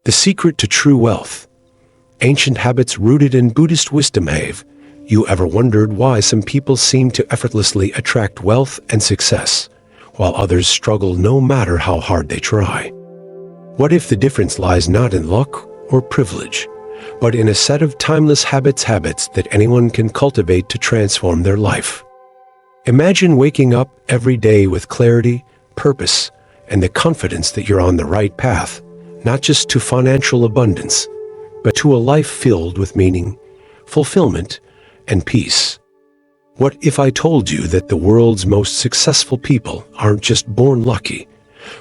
The secret to true wealth. Ancient habits rooted in Buddhist wisdom. Have you ever wondered why some people seem to effortlessly attract wealth and success, while others struggle no matter how hard they try? What if the difference lies not in luck or privilege, but in a set of timeless habits that anyone can cultivate to transform their life? Imagine waking up every day with clarity, purpose, and the confidence that you're on the right path, not just to financial abundance, but to a life filled with meaning, fulfillment, and peace. What if I told you that the world's most successful people aren't just born lucky,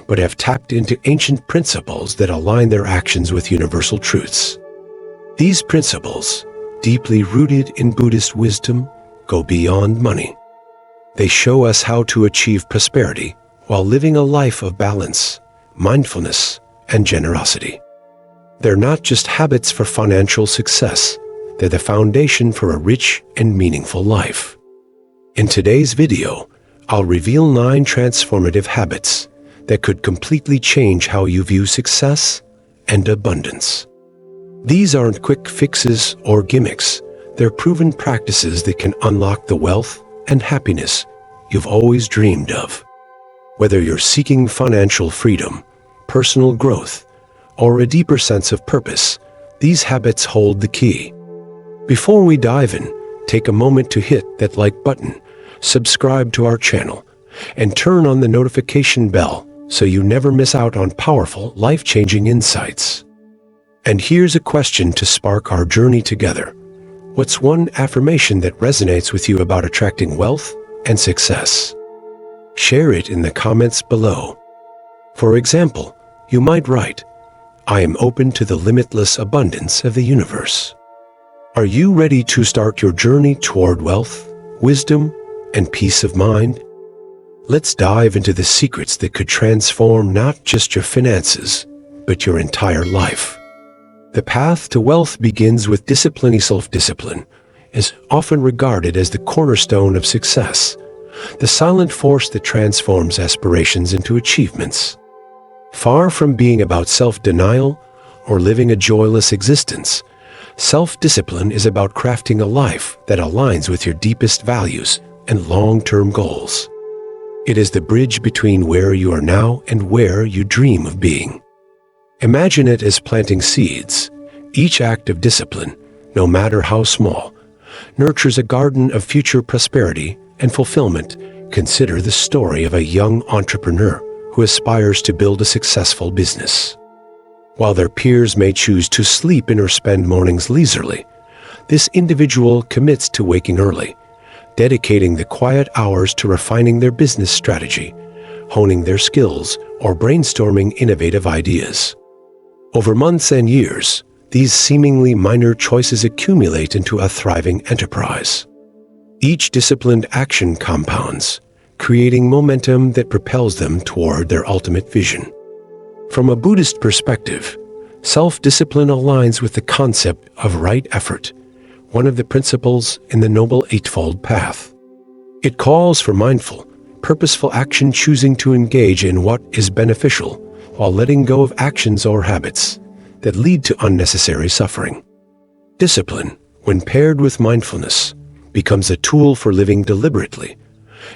but have tapped into ancient principles that align their actions with universal truths? These principles, deeply rooted in Buddhist wisdom, go beyond money. They show us how to achieve prosperity while living a life of balance, mindfulness, and generosity. They're not just habits for financial success, they're the foundation for a rich and meaningful life. In today's video, I'll reveal 9 transformative habits that could completely change how you view success and abundance. These aren't quick fixes or gimmicks, they're proven practices that can unlock the wealth and happiness you've always dreamed of. Whether you're seeking financial freedom, personal growth, or a deeper sense of purpose, these habits hold the key. Before we dive in, take a moment to hit that like button, subscribe to our channel, and turn on the notification bell so you never miss out on powerful, life-changing insights. And here's a question to spark our journey together. What's one affirmation that resonates with you about attracting wealth and success? Share it in the comments below. For example, you might write, "I am open to the limitless abundance of the universe." Are you ready to start your journey toward wealth, wisdom, and peace of mind? Let's dive into the secrets that could transform not just your finances, but your entire life. The path to wealth begins with discipline. Self-discipline is often regarded as the cornerstone of success, the silent force that transforms aspirations into achievements. Far from being about self-denial or living a joyless existence, self-discipline is about crafting a life that aligns with your deepest values and long-term goals. It is the bridge between where you are now and where you dream of being. Imagine it as planting seeds. Each act of discipline, no matter how small, nurtures a garden of future prosperity and fulfillment. Consider the story of a young entrepreneur who aspires to build a successful business. While their peers may choose to sleep in or spend mornings leisurely, this individual commits to waking early, dedicating the quiet hours to refining their business strategy, honing their skills, or brainstorming innovative ideas. Over months and years, these seemingly minor choices accumulate into a thriving enterprise. Each disciplined action compounds, creating momentum that propels them toward their ultimate vision. From a Buddhist perspective, self-discipline aligns with the concept of right effort, one of the principles in the Noble Eightfold Path. It calls for mindful, purposeful action, choosing to engage in what is beneficial while letting go of actions or habits that lead to unnecessary suffering. Discipline, when paired with mindfulness, becomes a tool for living deliberately,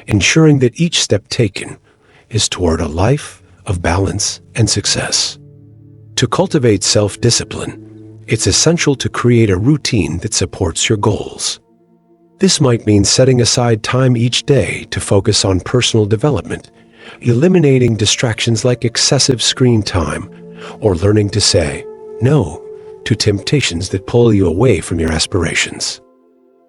ensuring that each step taken is toward a life of balance and success. To cultivate self-discipline, it's essential to create a routine that supports your goals. This might mean setting aside time each day to focus on personal development, eliminating distractions like excessive screen time, or learning to say no to temptations that pull you away from your aspirations.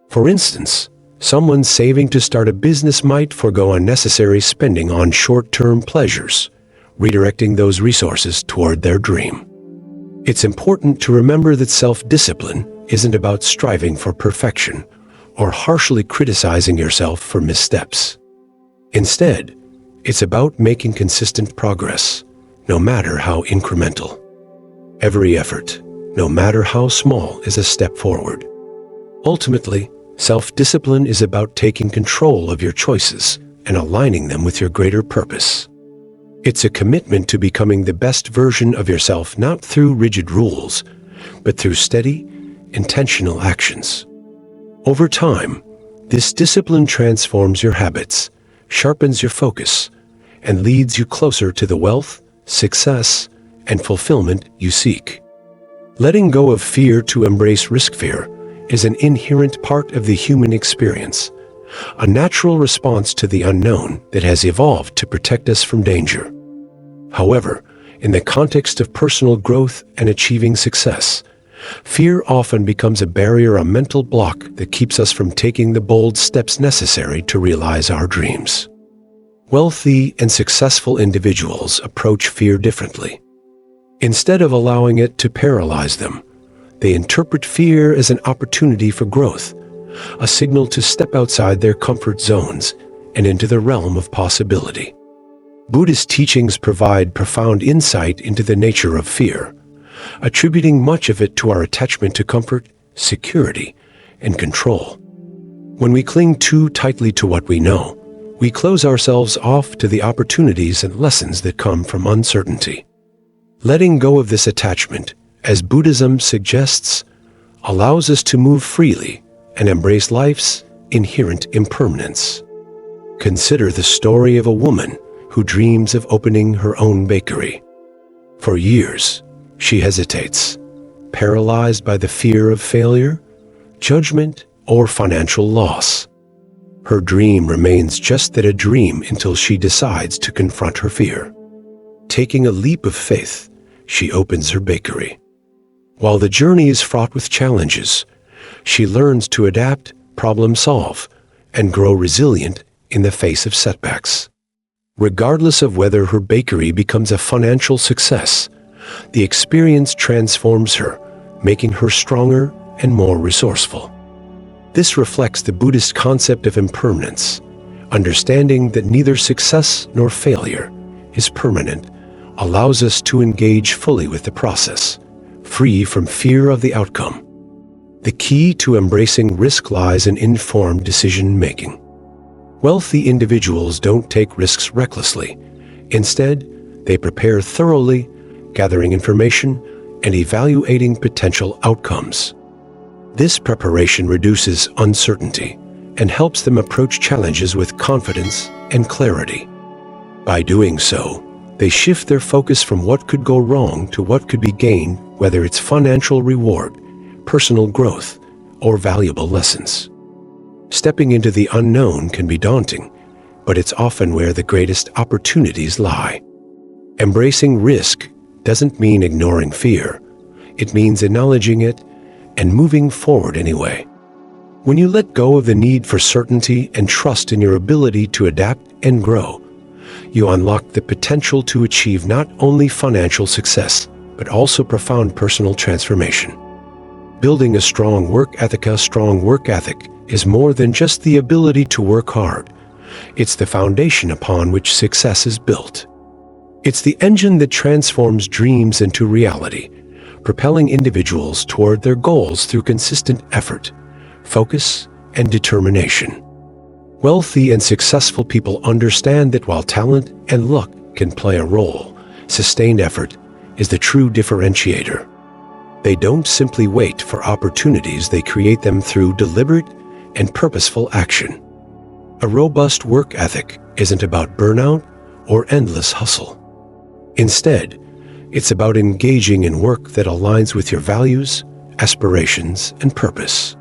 For instance, someone saving to start a business might forego unnecessary spending on short-term pleasures, redirecting those resources toward their dream. It's important to remember that self-discipline isn't about striving for perfection or harshly criticizing yourself for missteps. Instead, it's about making consistent progress, no matter how incremental. Every effort, no matter how small, is a step forward. Ultimately, self-discipline is about taking control of your choices and aligning them with your greater purpose. It's a commitment to becoming the best version of yourself, not through rigid rules, but through steady, intentional actions. Over time, this discipline transforms your habits, sharpens your focus, and leads you closer to the wealth, success, and fulfillment you seek. Letting go of fear to embrace risk-fear is an inherent part of the human experience, a natural response to the unknown that has evolved to protect us from danger. However, in the context of personal growth and achieving success, fear often becomes a barrier, a mental block that keeps us from taking the bold steps necessary to realize our dreams. Wealthy and successful individuals approach fear differently. Instead of allowing it to paralyze them, they interpret fear as an opportunity for growth, a signal to step outside their comfort zones and into the realm of possibility. Buddhist teachings provide profound insight into the nature of fear, attributing much of it to our attachment to comfort, security, and control. When we cling too tightly to what we know, we close ourselves off to the opportunities and lessons that come from uncertainty. Letting go of this attachment, as Buddhism suggests, allows us to move freely and embrace life's inherent impermanence. Consider the story of a woman who dreams of opening her own bakery. For years, she hesitates, paralyzed by the fear of failure, judgment, or financial loss. Her dream remains just that, a dream, until she decides to confront her fear. Taking a leap of faith, she opens her bakery. While the journey is fraught with challenges, she learns to adapt, problem solve, and grow resilient in the face of setbacks. Regardless of whether her bakery becomes a financial success, the experience transforms her, making her stronger and more resourceful. This reflects the Buddhist concept of impermanence, understanding that neither success nor failure is permanent, allows us to engage fully with the process, free from fear of the outcome. The key to embracing risk lies in informed decision-making. Wealthy individuals don't take risks recklessly. Instead, they prepare thoroughly, gathering information and evaluating potential outcomes. This preparation reduces uncertainty and helps them approach challenges with confidence and clarity. By doing so, they shift their focus from what could go wrong to what could be gained, whether it's financial reward, personal growth, or valuable lessons. Stepping into the unknown can be daunting, but it's often where the greatest opportunities lie. Embracing risk doesn't mean ignoring fear. It means acknowledging it and moving forward anyway. When you let go of the need for certainty and trust in your ability to adapt and grow, you unlock the potential to achieve not only financial success, but also profound personal transformation. Building a strong work ethic is more than just the ability to work hard. It's the foundation upon which success is built. It's the engine that transforms dreams into reality, propelling individuals toward their goals through consistent effort, focus, and determination. Wealthy and successful people understand that while talent and luck can play a role, sustained effort is the true differentiator. They don't simply wait for opportunities, they create them through deliberate and purposeful action. A robust work ethic isn't about burnout or endless hustle. Instead, it's about engaging in work that aligns with your values, aspirations, and purpose.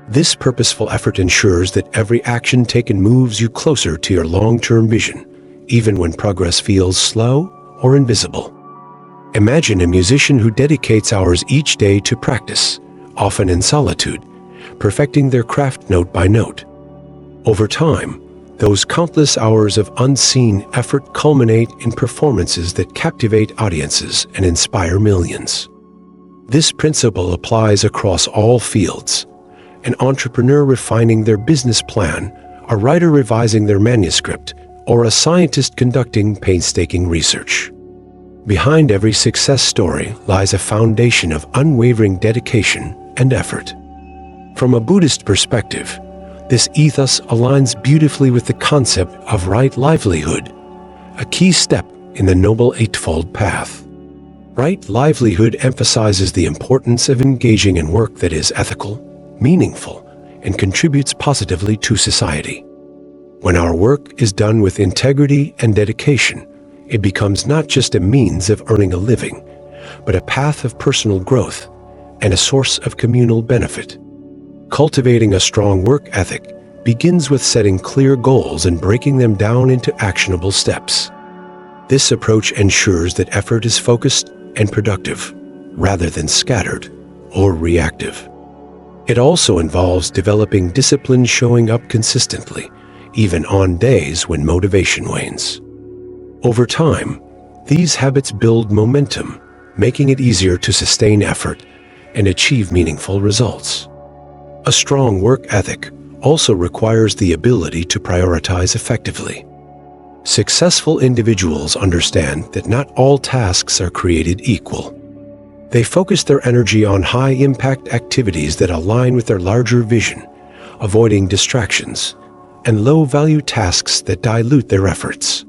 This purposeful effort ensures that every action taken moves you closer to your long-term vision, even when progress feels slow or invisible. Imagine a musician who dedicates hours each day to practice, often in solitude, perfecting their craft note by note. Over time, those countless hours of unseen effort culminate in performances that captivate audiences and inspire millions. This principle applies across all fields: an entrepreneur refining their business plan, a writer revising their manuscript, or a scientist conducting painstaking research. Behind every success story lies a foundation of unwavering dedication and effort. From a Buddhist perspective, this ethos aligns beautifully with the concept of right livelihood, a key step in the Noble Eightfold Path. Right livelihood emphasizes the importance of engaging in work that is ethical, meaningful, and contributes positively to society. When our work is done with integrity and dedication, it becomes not just a means of earning a living, but a path of personal growth and a source of communal benefit. Cultivating a strong work ethic begins with setting clear goals and breaking them down into actionable steps. This approach ensures that effort is focused and productive, rather than scattered or reactive. It also involves developing discipline, showing up consistently, even on days when motivation wanes. Over time, these habits build momentum, making it easier to sustain effort and achieve meaningful results. A strong work ethic also requires the ability to prioritize effectively. Successful individuals understand that not all tasks are created equal. They focus their energy on high-impact activities that align with their larger vision, avoiding distractions and low-value tasks that dilute their efforts.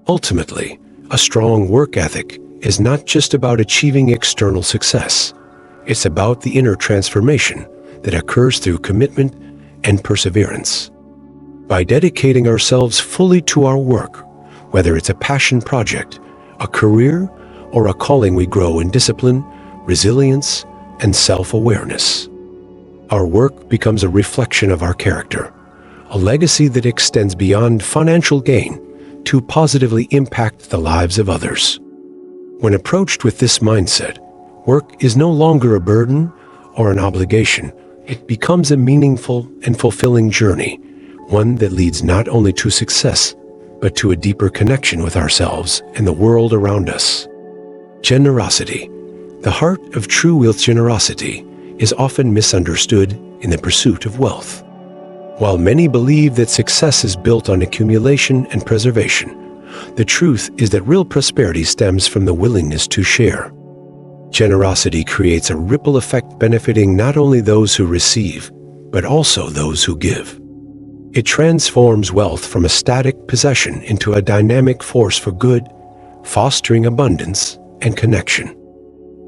Ultimately, a strong work ethic is not just about achieving external success. It's about the inner transformation that occurs through commitment and perseverance. By dedicating ourselves fully to our work, whether it's a passion project, a career, or a calling, we grow in discipline, resilience, and self-awareness. Our work becomes a reflection of our character, a legacy that extends beyond financial gain to positively impact the lives of others. When approached with this mindset, work is no longer a burden or an obligation. It becomes a meaningful and fulfilling journey, one that leads not only to success, but to a deeper connection with ourselves and the world around us. Generosity. The heart of true wealth. Generosity is often misunderstood in the pursuit of wealth. While many believe that success is built on accumulation and preservation, the truth is that real prosperity stems from the willingness to share. Generosity creates a ripple effect benefiting not only those who receive, but also those who give. It transforms wealth from a static possession into a dynamic force for good, fostering abundance and connection.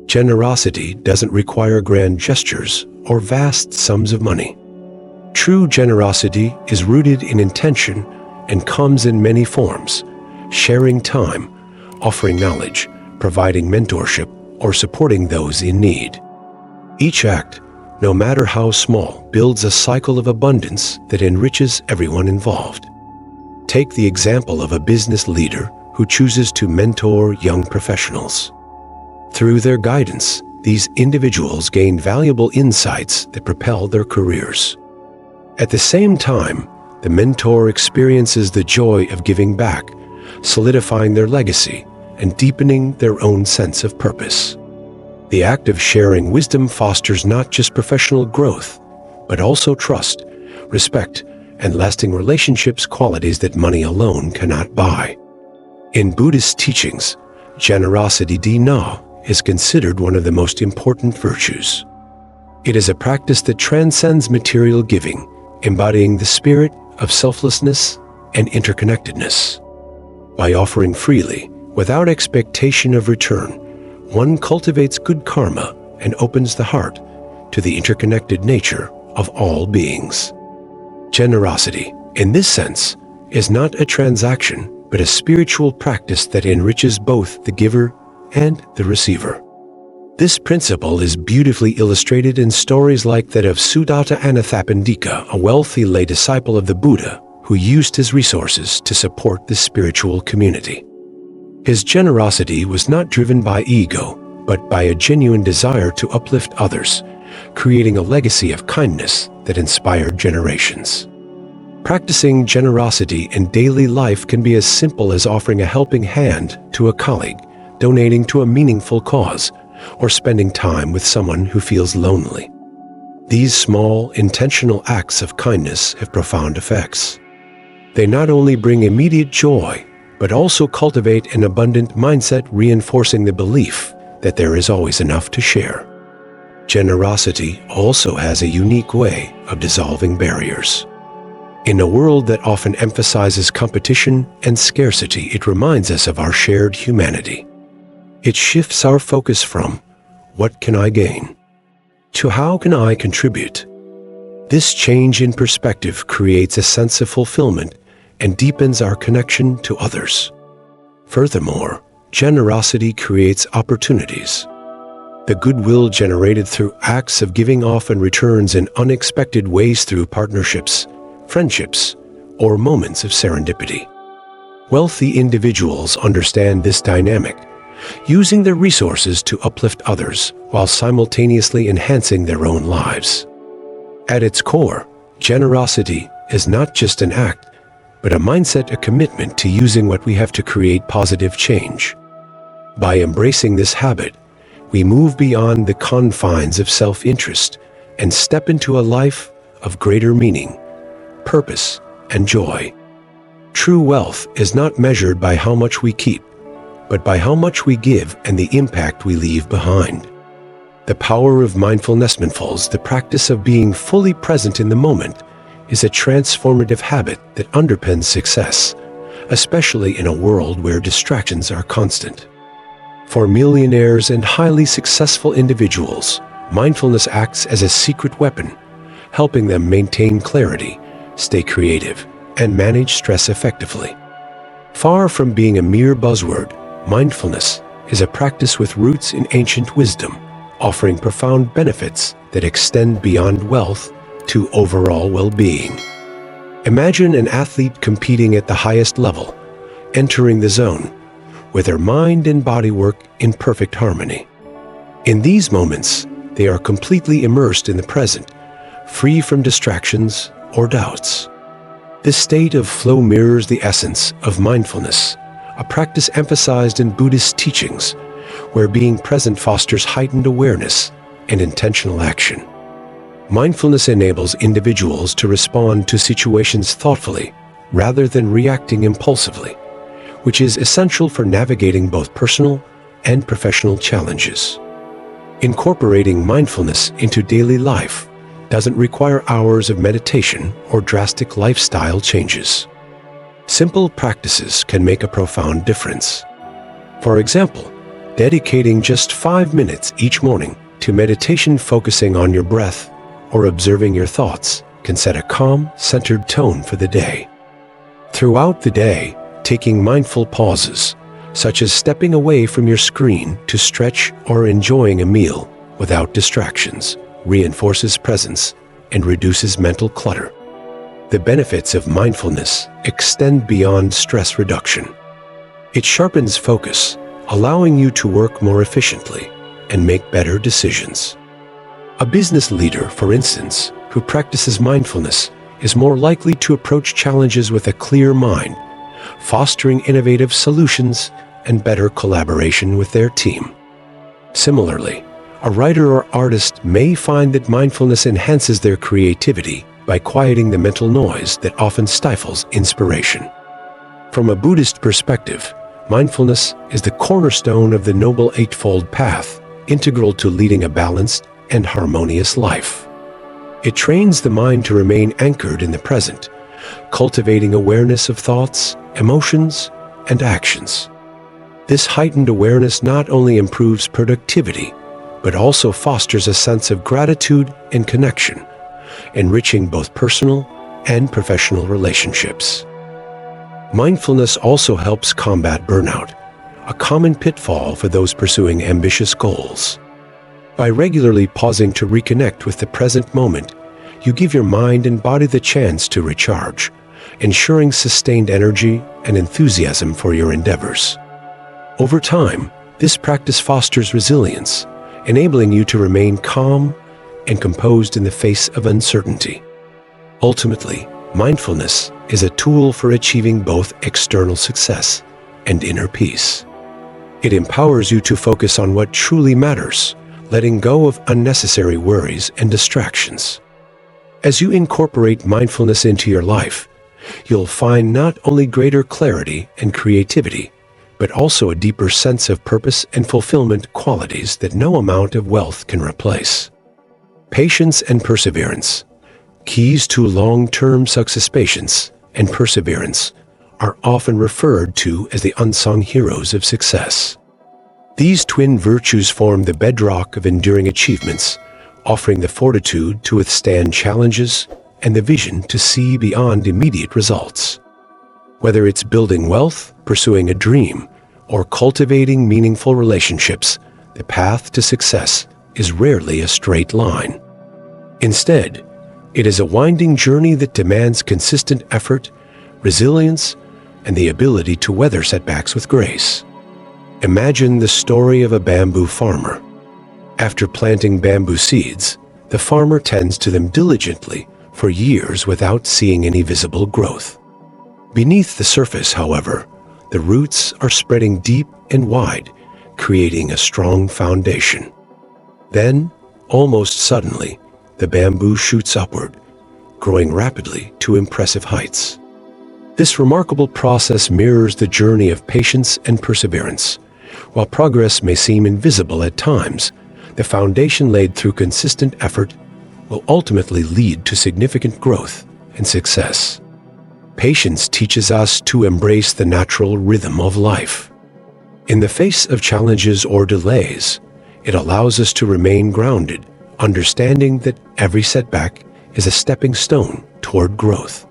Generosity doesn't require grand gestures or vast sums of money. True generosity is rooted in intention and comes in many forms: sharing time, offering knowledge, providing mentorship, or supporting those in need. Each act, no matter how small, builds a cycle of abundance that enriches everyone involved. Take the example of a business leader who chooses to mentor young professionals. Through their guidance, these individuals gain valuable insights that propel their careers. At the same time, the mentor experiences the joy of giving back, solidifying their legacy and deepening their own sense of purpose. The act of sharing wisdom fosters not just professional growth, but also trust, respect, and lasting relationships, qualities that money alone cannot buy. In Buddhist teachings, generosity is considered one of the most important virtues. It is a practice that transcends material giving, embodying the spirit of selflessness and interconnectedness. By offering freely, without expectation of return, one cultivates good karma and opens the heart to the interconnected nature of all beings. Generosity, in this sense, is not a transaction, but a spiritual practice that enriches both the giver and the receiver. This principle is beautifully illustrated in stories like that of Sudatta Anathapindika, a wealthy lay disciple of the Buddha who used his resources to support the spiritual community. His generosity was not driven by ego, but by a genuine desire to uplift others, creating a legacy of kindness that inspired generations. Practicing generosity in daily life can be as simple as offering a helping hand to a colleague, donating to a meaningful cause, or spending time with someone who feels lonely. These small, intentional acts of kindness have profound effects. They not only bring immediate joy, but also cultivate an abundant mindset, reinforcing the belief that there is always enough to share. Generosity also has a unique way of dissolving barriers. In a world that often emphasizes competition and scarcity, it reminds us of our shared humanity. It shifts our focus from, "What can I gain?" to "How can I contribute?" This change in perspective creates a sense of fulfillment and deepens our connection to others. Furthermore, generosity creates opportunities. The goodwill generated through acts of giving often returns in unexpected ways through partnerships, friendships, or moments of serendipity. Wealthy individuals understand this dynamic, using their resources to uplift others while simultaneously enhancing their own lives. At its core, generosity is not just an act, but a mindset, a commitment to using what we have to create positive change. By embracing this habit, we move beyond the confines of self-interest and step into a life of greater meaning, purpose, and joy. True wealth is not measured by how much we keep, but by how much we give and the impact we leave behind. The power of mindfulness, the practice of being fully present in the moment, is a transformative habit that underpins success, especially in a world where distractions are constant. For millionaires and highly successful individuals, mindfulness acts as a secret weapon, helping them maintain clarity, stay creative, and manage stress effectively. Far from being a mere buzzword, mindfulness is a practice with roots in ancient wisdom, offering profound benefits that extend beyond wealth to overall well-being. Imagine an athlete competing at the highest level, entering the zone, with their mind and body work in perfect harmony. In these moments, they are completely immersed in the present, free from distractions or doubts. This state of flow mirrors the essence of mindfulness, a practice emphasized in Buddhist teachings, where being present fosters heightened awareness and intentional action. Mindfulness enables individuals to respond to situations thoughtfully rather than reacting impulsively, which is essential for navigating both personal and professional challenges. Incorporating mindfulness into daily life doesn't require hours of meditation or drastic lifestyle changes. Simple practices can make a profound difference. For example, dedicating just 5 minutes each morning to meditation, focusing on your breath or observing your thoughts, can set a calm, centered tone for the day. Throughout the day, taking mindful pauses, such as stepping away from your screen to stretch or enjoying a meal without distractions, reinforces presence and reduces mental clutter. The benefits of mindfulness extend beyond stress reduction. It sharpens focus, allowing you to work more efficiently and make better decisions. A business leader, for instance, who practices mindfulness is more likely to approach challenges with a clear mind, fostering innovative solutions and better collaboration with their team. Similarly, a writer or artist may find that mindfulness enhances their creativity by quieting the mental noise that often stifles inspiration. From a Buddhist perspective, mindfulness is the cornerstone of the Noble Eightfold Path, integral to leading a balanced and harmonious life. It trains the mind to remain anchored in the present, cultivating awareness of thoughts, emotions, and actions. This heightened awareness not only improves productivity, but also fosters a sense of gratitude and connection, enriching both personal and professional relationships. Mindfulness also helps combat burnout, a common pitfall for those pursuing ambitious goals. By regularly pausing to reconnect with the present moment, you give your mind and body the chance to recharge, ensuring sustained energy and enthusiasm for your endeavors. Over time, this practice fosters resilience, enabling you to remain calm and composed in the face of uncertainty. Ultimately, mindfulness is a tool for achieving both external success and inner peace. It empowers you to focus on what truly matters, letting go of unnecessary worries and distractions. As you incorporate mindfulness into your life, you'll find not only greater clarity and creativity, but also a deeper sense of purpose and fulfillment, qualities that no amount of wealth can replace. Patience and perseverance, Keys to long-term success: patience and perseverance are often referred to as the unsung heroes of success. These twin virtues form the bedrock of enduring achievements, offering the fortitude to withstand challenges and the vision to see beyond immediate results. Whether it's building wealth, pursuing a dream, or cultivating meaningful relationships, the path to success is rarely a straight line. Instead, it is a winding journey that demands consistent effort, resilience, and the ability to weather setbacks with grace. Imagine the story of a bamboo farmer. After planting bamboo seeds, the farmer tends to them diligently for years without seeing any visible growth. Beneath the surface, however, the roots are spreading deep and wide, creating a strong foundation. Then, almost suddenly, the bamboo shoots upward, growing rapidly to impressive heights. This remarkable process mirrors the journey of patience and perseverance. While progress may seem invisible at times, the foundation laid through consistent effort will ultimately lead to significant growth and success. Patience teaches us to embrace the natural rhythm of life. In the face of challenges or delays, it allows us to remain grounded, understanding that every setback is a stepping stone toward growth.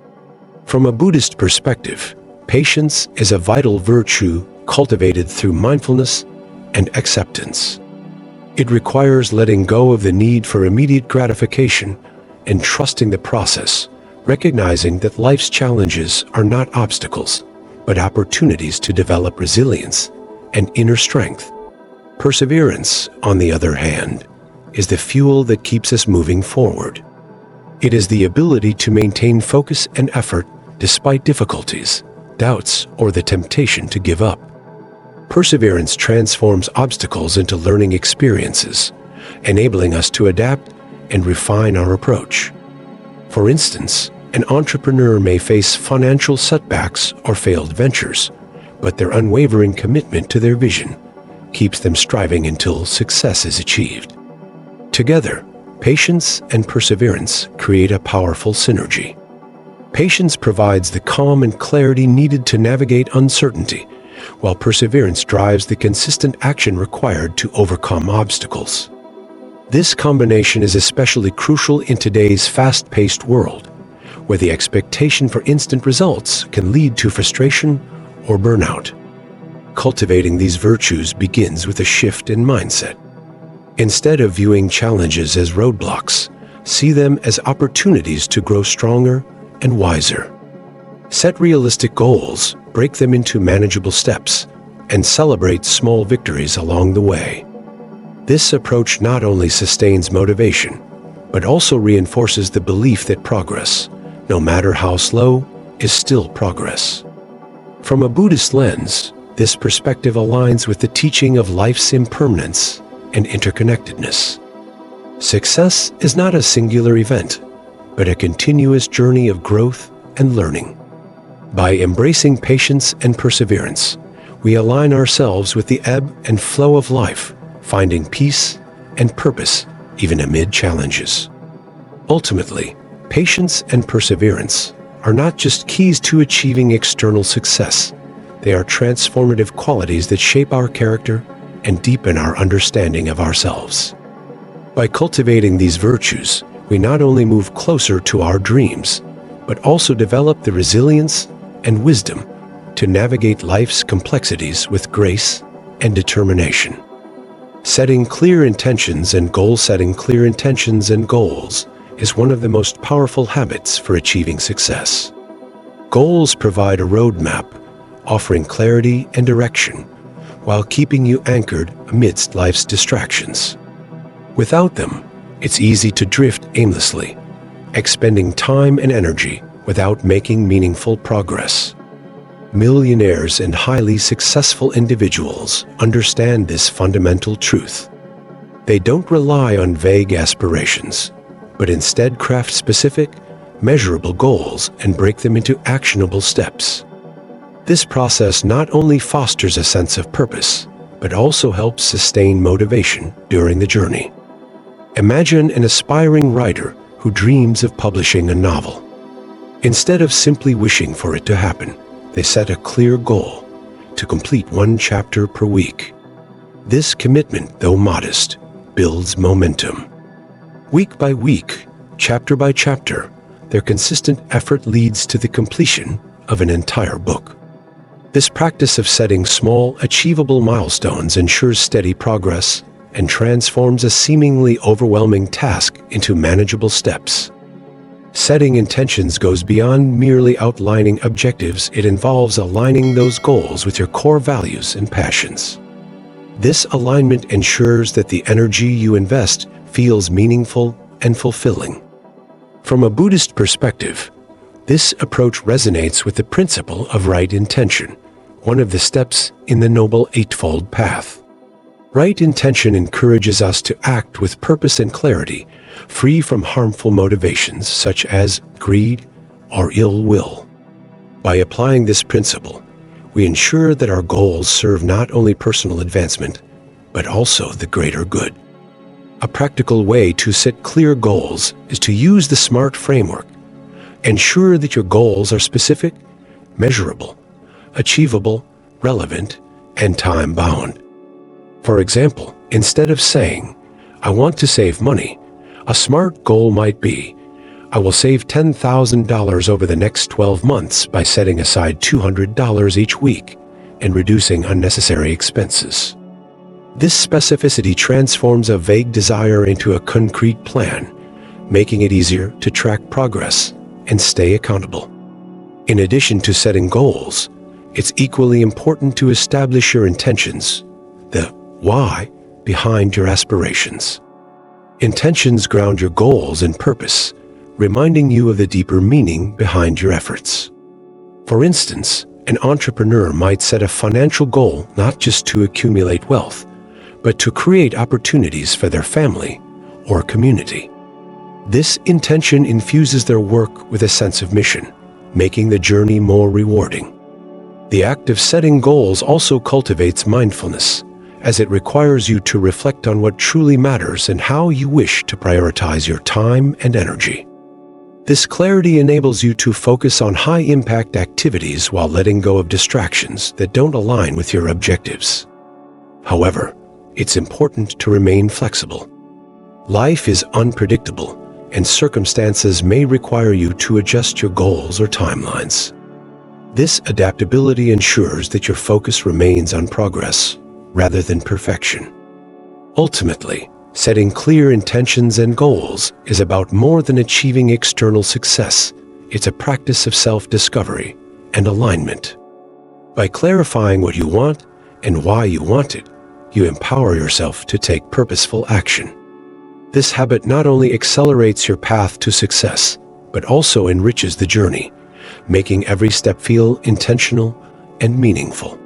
From a Buddhist perspective, patience is a vital virtue cultivated through mindfulness and acceptance. It requires letting go of the need for immediate gratification and trusting the process, recognizing that life's challenges are not obstacles, but opportunities to develop resilience and inner strength. Perseverance, on the other hand, is the fuel that keeps us moving forward. It is the ability to maintain focus and effort despite difficulties, doubts, or the temptation to give up. Perseverance transforms obstacles into learning experiences, enabling us to adapt and refine our approach. For instance, an entrepreneur may face financial setbacks or failed ventures, but their unwavering commitment to their vision keeps them striving until success is achieved. Together, patience and perseverance create a powerful synergy. Patience provides the calm and clarity needed to navigate uncertainty, while perseverance drives the consistent action required to overcome obstacles. This combination is especially crucial in today's fast-paced world, where the expectation for instant results can lead to frustration or burnout. Cultivating these virtues begins with a shift in mindset. Instead of viewing challenges as roadblocks, see them as opportunities to grow stronger and wiser. Set realistic goals, break them into manageable steps, and celebrate small victories along the way. This approach not only sustains motivation, but also reinforces the belief that progress, no matter how slow, is still progress. From a Buddhist lens, this perspective aligns with the teaching of life's impermanence and interconnectedness. Success is not a singular event, but a continuous journey of growth and learning. By embracing patience and perseverance, we align ourselves with the ebb and flow of life, finding peace and purpose even amid challenges. Ultimately, patience and perseverance are not just keys to achieving external success. They are transformative qualities that shape our character and deepen our understanding of ourselves. By cultivating these virtues, we not only move closer to our dreams, but also develop the resilience and wisdom to navigate life's complexities with grace and determination. Setting clear intentions and goals is one of the most powerful habits for achieving success. Goals provide a roadmap, offering clarity and direction, while keeping you anchored amidst life's distractions. Without them, it's easy to drift aimlessly, expending time and energy without making meaningful progress. Millionaires and highly successful individuals understand this fundamental truth. They don't rely on vague aspirations, but instead craft specific, measurable goals and break them into actionable steps. This process not only fosters a sense of purpose, but also helps sustain motivation during the journey. Imagine an aspiring writer who dreams of publishing a novel. Instead of simply wishing for it to happen, they set a clear goal to complete one chapter per week. This commitment, though modest, builds momentum. Week by week, chapter by chapter, their consistent effort leads to the completion of an entire book. This practice of setting small, achievable milestones ensures steady progress and transforms a seemingly overwhelming task into manageable steps. Setting intentions goes beyond merely outlining objectives. It involves aligning those goals with your core values and passions. This alignment ensures that the energy you invest feels meaningful and fulfilling. From a Buddhist perspective, this approach resonates with the principle of right intention, one of the steps in the Noble Eightfold Path. Right intention encourages us to act with purpose and clarity, free from harmful motivations such as greed or ill will. By applying this principle, we ensure that our goals serve not only personal advancement, but also the greater good. A practical way to set clear goals is to use the SMART framework. Ensure that your goals are specific, measurable, achievable, relevant, and time-bound. For example, instead of saying, "I want to save money," a SMART goal might be, "I will save $10,000 over the next 12 months by setting aside $200 each week and reducing unnecessary expenses." This specificity transforms a vague desire into a concrete plan, making it easier to track progress and stay accountable. In addition to setting goals, it's equally important to establish your intentions, the why behind your aspirations. Intentions ground your goals and purpose, reminding you of the deeper meaning behind your efforts. For instance, an entrepreneur might set a financial goal not just to accumulate wealth, but to create opportunities for their family or community. This intention infuses their work with a sense of mission, making the journey more rewarding. The act of setting goals also cultivates mindfulness, as it requires you to reflect on what truly matters and how you wish to prioritize your time and energy. This clarity enables you to focus on high-impact activities while letting go of distractions that don't align with your objectives. However, it's important to remain flexible. Life is unpredictable, and circumstances may require you to adjust your goals or timelines. This adaptability ensures that your focus remains on progress rather than perfection. Ultimately, setting clear intentions and goals is about more than achieving external success. It's a practice of self-discovery and alignment. By clarifying what you want and why you want it, you empower yourself to take purposeful action. This habit not only accelerates your path to success, but also enriches the journey, making every step feel intentional and meaningful.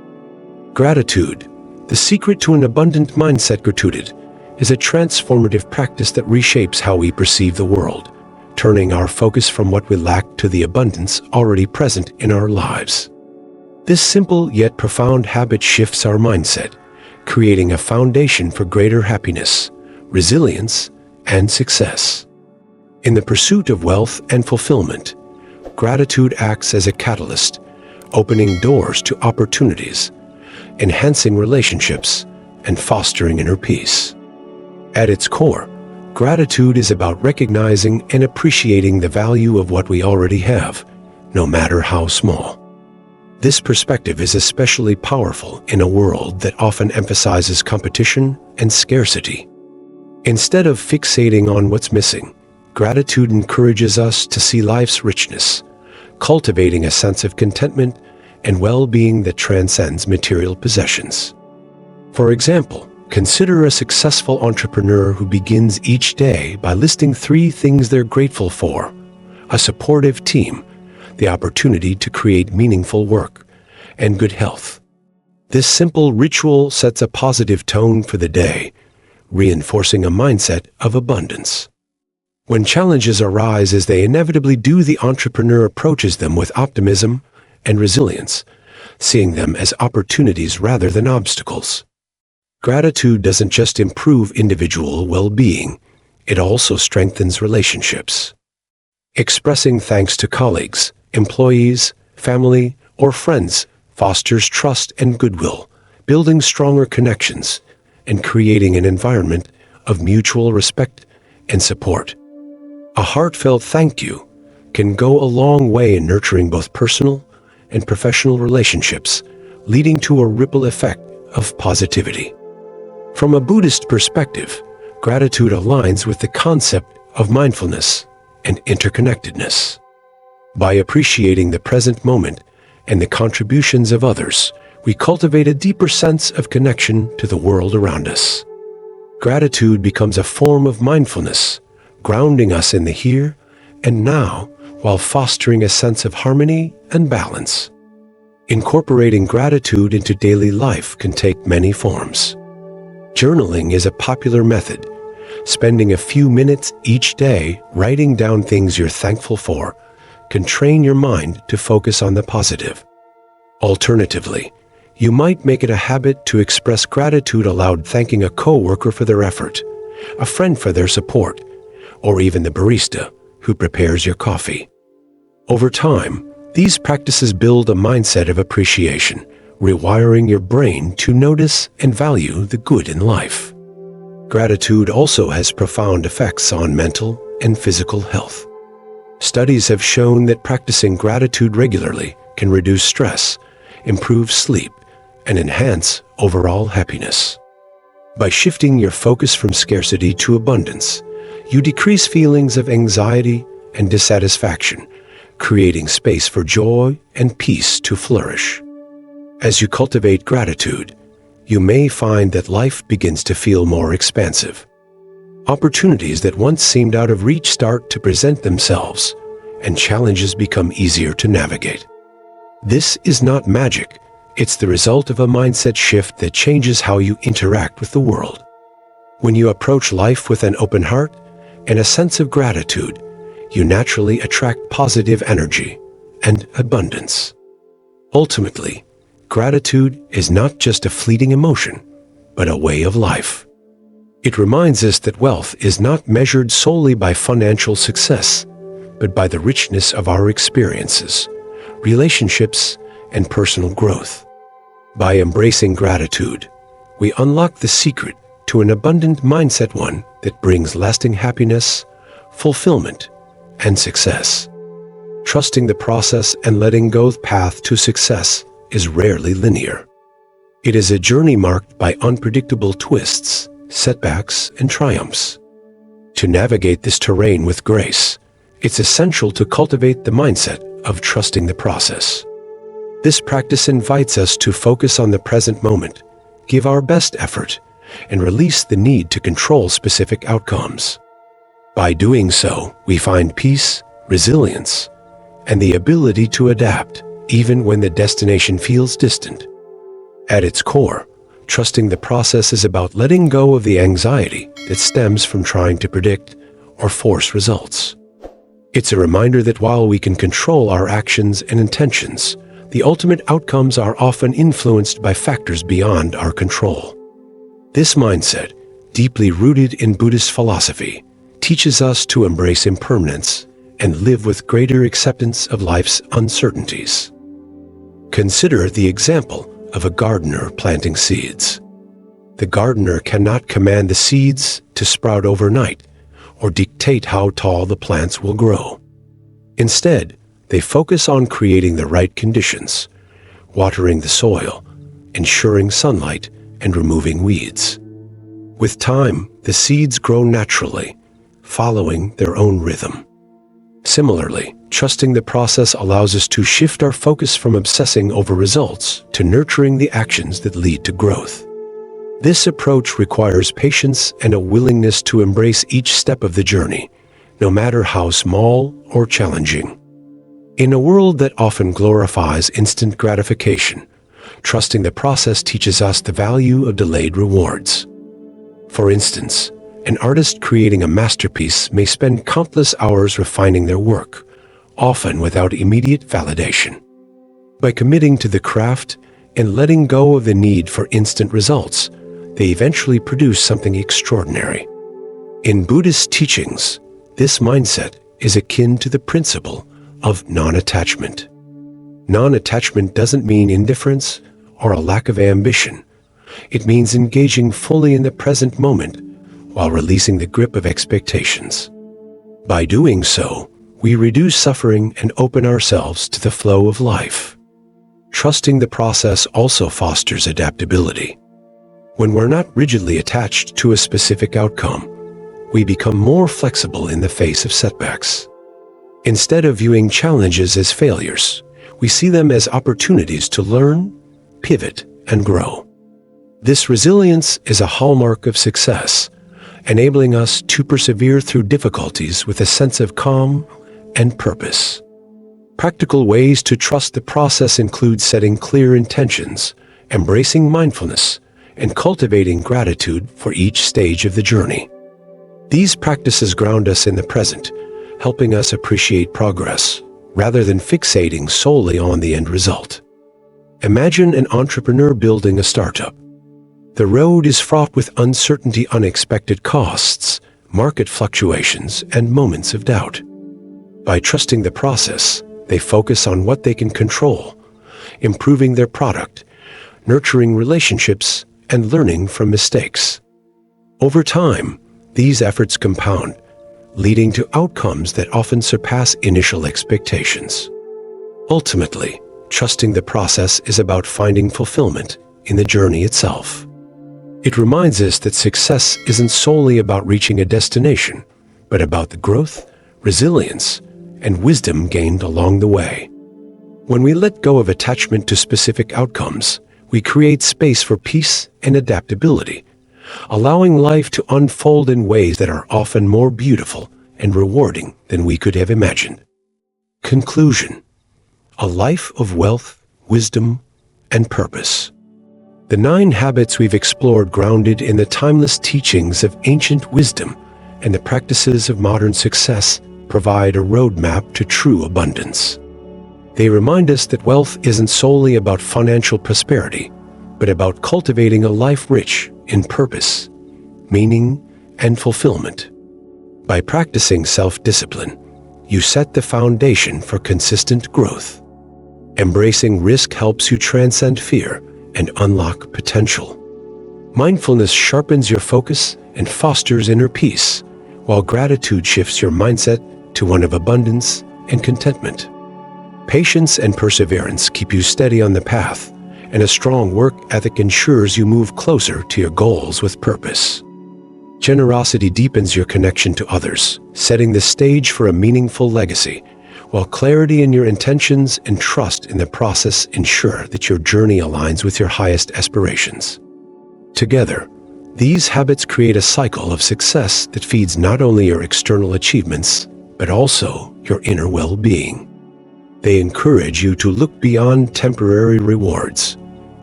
Gratitude, the secret to an abundant mindset. Gratitude is a transformative practice that reshapes how we perceive the world, turning our focus from what we lack to the abundance already present in our lives. This simple yet profound habit shifts our mindset, creating a foundation for greater happiness, resilience, and success. In the pursuit of wealth and fulfillment, gratitude acts as a catalyst, opening doors to opportunities, enhancing relationships, and fostering inner peace. At its core, gratitude is about recognizing and appreciating the value of what we already have, no matter how small. This perspective is especially powerful in a world that often emphasizes competition and scarcity. Instead of fixating on what's missing, gratitude encourages us to see life's richness, cultivating a sense of contentment and well-being that transcends material possessions. For example, consider a successful entrepreneur who begins each day by listing 3 things they're grateful for: a supportive team, the opportunity to create meaningful work, and good health. This simple ritual sets a positive tone for the day, reinforcing a mindset of abundance. When challenges arise, as they inevitably do, the entrepreneur approaches them with optimism and resilience, seeing them as opportunities rather than obstacles. Gratitude doesn't just improve individual well-being, it also strengthens relationships. Expressing thanks to colleagues, employees, family, or friends fosters trust and goodwill, building stronger connections and creating an environment of mutual respect and support. A heartfelt thank you can go a long way in nurturing both personal and professional relationships, leading to a ripple effect of positivity. From a Buddhist perspective, gratitude aligns with the concept of mindfulness and interconnectedness. By appreciating the present moment and the contributions of others, we cultivate a deeper sense of connection to the world around us. Gratitude becomes a form of mindfulness, grounding us in the here and now while fostering a sense of harmony and balance. Incorporating gratitude into daily life can take many forms. Journaling is a popular method. Spending a few minutes each day writing down things you're thankful for can train your mind to focus on the positive. Alternatively, you might make it a habit to express gratitude aloud, thanking a coworker for their effort, a friend for their support, or even the barista who prepares your coffee. Over time, these practices build a mindset of appreciation, rewiring your brain to notice and value the good in life. Gratitude also has profound effects on mental and physical health. Studies have shown that practicing gratitude regularly can reduce stress, improve sleep, and enhance overall happiness. By shifting your focus from scarcity to abundance, you decrease feelings of anxiety and dissatisfaction, creating space for joy and peace to flourish. As you cultivate gratitude, you may find that life begins to feel more expansive. Opportunities that once seemed out of reach start to present themselves, and challenges become easier to navigate. This is not magic. It's the result of a mindset shift that changes how you interact with the world. When you approach life with an open heart and a sense of gratitude, you naturally attract positive energy and abundance. Ultimately, gratitude is not just a fleeting emotion, but a way of life. It reminds us that wealth is not measured solely by financial success, but by the richness of our experiences, relationships, and personal growth. By embracing gratitude, we unlock the secret to an abundant mindset, one that brings lasting happiness, fulfillment, and success. Trusting the process and letting go of the path to success is rarely linear. It is a journey marked by unpredictable twists, setbacks, and triumphs. To navigate this terrain with grace, it's essential to cultivate the mindset of trusting the process. This practice invites us to focus on the present moment, give our best effort, and release the need to control specific outcomes. By doing so, we find peace, resilience, and the ability to adapt, even when the destination feels distant. At its core, trusting the process is about letting go of the anxiety that stems from trying to predict or force results. It's a reminder that while we can control our actions and intentions, the ultimate outcomes are often influenced by factors beyond our control. This mindset, deeply rooted in Buddhist philosophy, teaches us to embrace impermanence and live with greater acceptance of life's uncertainties. Consider the example of a gardener planting seeds. The gardener cannot command the seeds to sprout overnight or dictate how tall the plants will grow. Instead, they focus on creating the right conditions, watering the soil, ensuring sunlight, and removing weeds. With time, the seeds grow naturally, following their own rhythm. Similarly, trusting the process allows us to shift our focus from obsessing over results to nurturing the actions that lead to growth. This approach requires patience and a willingness to embrace each step of the journey, no matter how small or challenging. In a world that often glorifies instant gratification, trusting the process teaches us the value of delayed rewards. For instance, an artist creating a masterpiece may spend countless hours refining their work, often without immediate validation. By committing to the craft and letting go of the need for instant results, they eventually produce something extraordinary. In Buddhist teachings, this mindset is akin to the principle of non-attachment. Non-attachment doesn't mean indifference or a lack of ambition. It means engaging fully in the present moment while releasing the grip of expectations. By doing so, we reduce suffering and open ourselves to the flow of life. Trusting the process also fosters adaptability. When we're not rigidly attached to a specific outcome, we become more flexible in the face of setbacks. Instead of viewing challenges as failures, we see them as opportunities to learn, pivot, and grow. This resilience is a hallmark of success, enabling us to persevere through difficulties with a sense of calm and purpose. Practical ways to trust the process include setting clear intentions, embracing mindfulness, and cultivating gratitude for each stage of the journey. These practices ground us in the present, helping us appreciate progress rather than fixating solely on the end result. Imagine an entrepreneur building a startup. The road is fraught with uncertainty, unexpected costs, market fluctuations, and moments of doubt. By trusting the process, they focus on what they can control, improving their product, nurturing relationships, and learning from mistakes. Over time, these efforts compound, leading to outcomes that often surpass initial expectations. Ultimately, trusting the process is about finding fulfillment in the journey itself. It reminds us that success isn't solely about reaching a destination, but about the growth, resilience, and wisdom gained along the way. When we let go of attachment to specific outcomes, we create space for peace and adaptability, allowing life to unfold in ways that are often more beautiful and rewarding than we could have imagined. Conclusion: a life of wealth, wisdom, and purpose. The 9 habits we've explored, grounded in the timeless teachings of ancient wisdom and the practices of modern success, provide a roadmap to true abundance. They remind us that wealth isn't solely about financial prosperity, but about cultivating a life rich in purpose, meaning, and fulfillment. By practicing self-discipline, you set the foundation for consistent growth. Embracing risk helps you transcend fear and unlock potential. Mindfulness sharpens your focus and fosters inner peace, while gratitude shifts your mindset to one of abundance and contentment. Patience and perseverance keep you steady on the path, and a strong work ethic ensures you move closer to your goals with purpose. Generosity deepens your connection to others, setting the stage for a meaningful legacy, while clarity in your intentions and trust in the process ensure that your journey aligns with your highest aspirations. Together, these habits create a cycle of success that feeds not only your external achievements, but also your inner well-being. They encourage you to look beyond temporary rewards,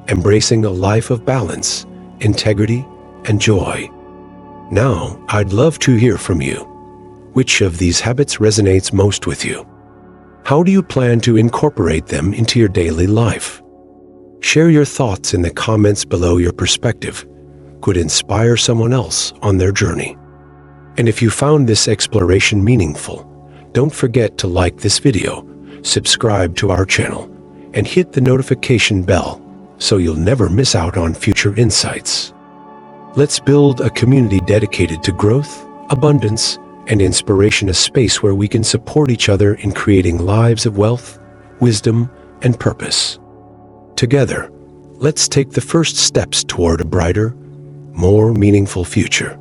embracing a life of balance, integrity, and joy. Now, I'd love to hear from you. Which of these habits resonates most with you? How do you plan to incorporate them into your daily life? Share your thoughts in the comments below. Your perspective could inspire someone else on their journey. And if you found this exploration meaningful, don't forget to like this video, subscribe to our channel, and hit the notification bell so you'll never miss out on future insights. Let's build a community dedicated to growth, abundance, and inspiration, a space where we can support each other in creating lives of wealth, wisdom, and purpose. Together, let's take the first steps toward a brighter, more meaningful future.